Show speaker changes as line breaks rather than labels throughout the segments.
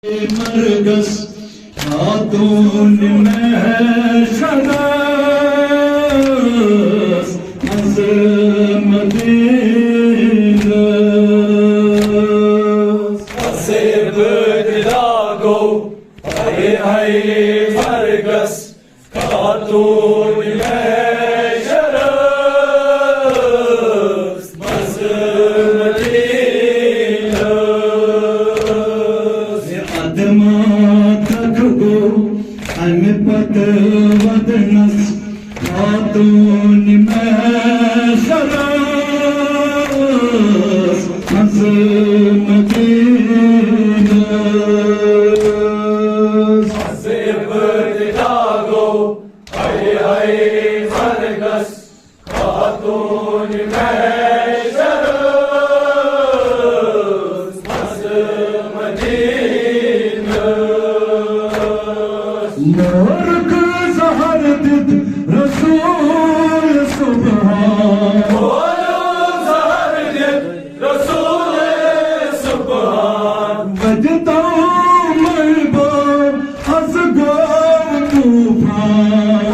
मरगस खातून में शरस मदीना
से बदलागो हाय हाय मरगस खातून में शरस मदीना
अदमा तक गो अन पत वदनस खातून में शरस मदीना
से बदलागो हाय हाय मरगस खातून में शरस मदीना
मोरक जहर दिद रसूल सुबहान वजदा मलबा अज़गा तूफान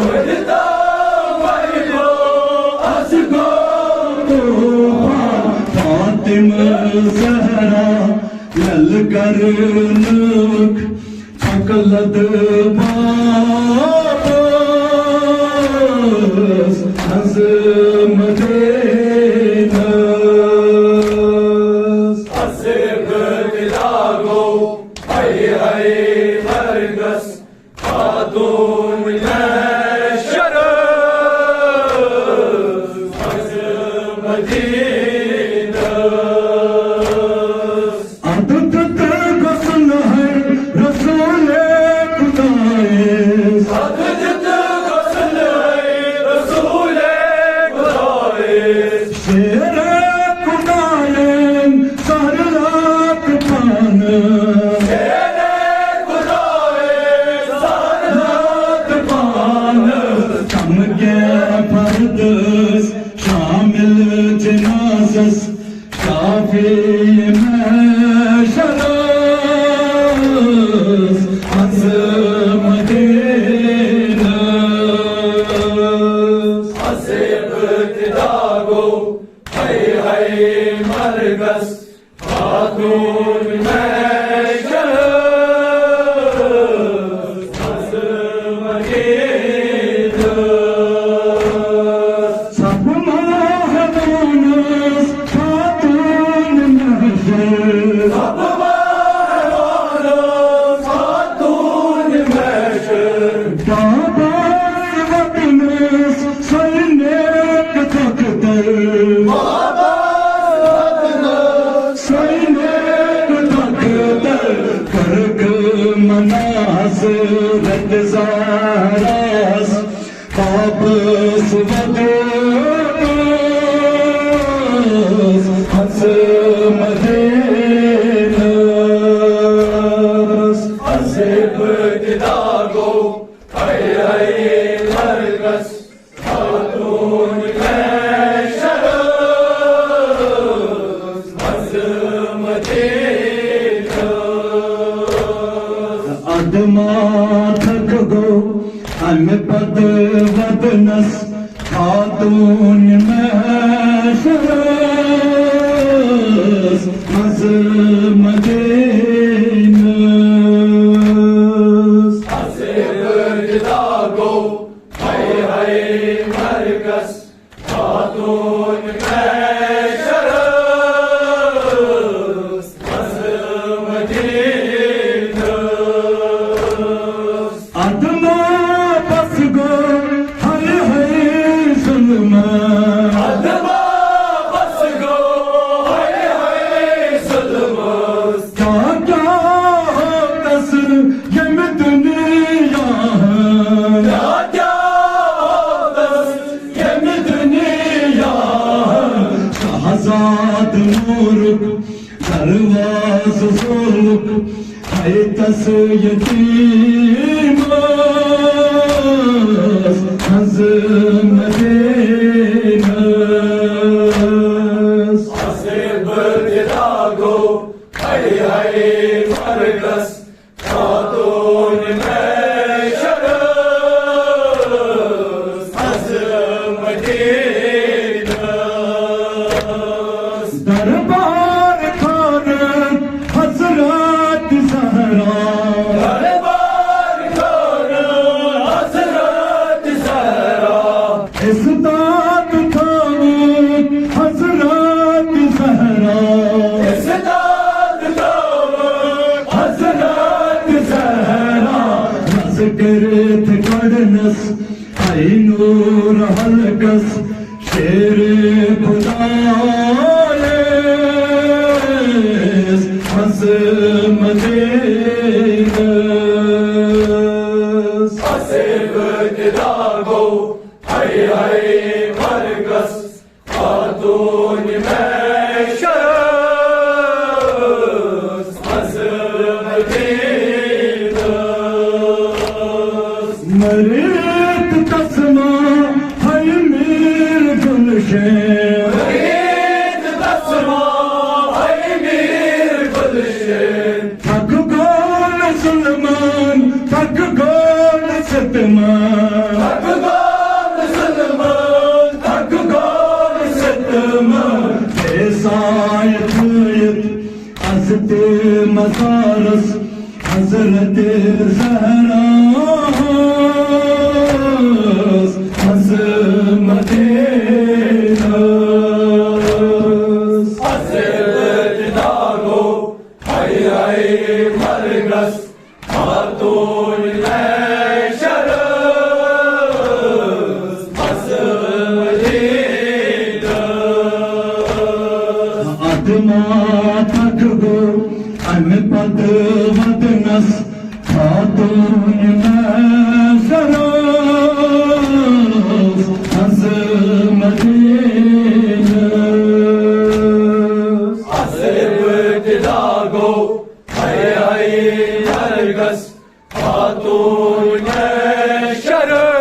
फातिमा ज़हरा ललकर नूक अकलद बाबस मदीना
से बदलागो हाय हाय मरगस खातून में शरस मदीना
अदत गसल है रसूल खुदाए शेर खुदाए सरलात पान चमके फरदस शामिल जनाजस काफी में शरस मदीना
से बदलागो हाय हाय मरगस खातून में शरस मदीना
सब महबूनस खातून महशर
खातून में शरस
बाबा वतनस सैनिक तख्तर सैनिक तख्तर करक मनासरत ज़ारास वापस वदस मदीना
से बदलागो हाय हाय मरगस खातून में शरस मदीना
अदमा थक गो अन पद वदनस खातून में शरस मदीना
से बदलागो हाय हाय मरगस खातून में शरस मदीना
अदमा बस गो हाय हाय जुल्मा
अदमा बस गो हाय हाय जुल्मस
क्या क्या हो तस यम दुनिया
क्या होतस यम दुनिया
शहजाद नूरुक दरवाज़ ज़ुल्क है तस यतीम मदीना
से बदलागो हाय हाय मरगस
Askerit kadınız Ay nur halkız Şeri kudayız Azimdiniz
Asibet dago hay hay margas Hatun meşarız Azimdiniz
Marit tasma hay mir gülşen
Marit tasma hay mir gülşen
Tak gol Süleyman Tak gol Setman
Hakkı gol Süleyman Hakkı gol Süleyman
Esayet Hazreti Mazarız Hazreti Zehra'ız Azimdiniz
Asibet dago hay hay margas Hatun meşarız Azimdiniz
Adıma takıbu Ame padvatnas Hatun meşarız Azimdiniz
Asibet dago hay hay margas Hatun meşarız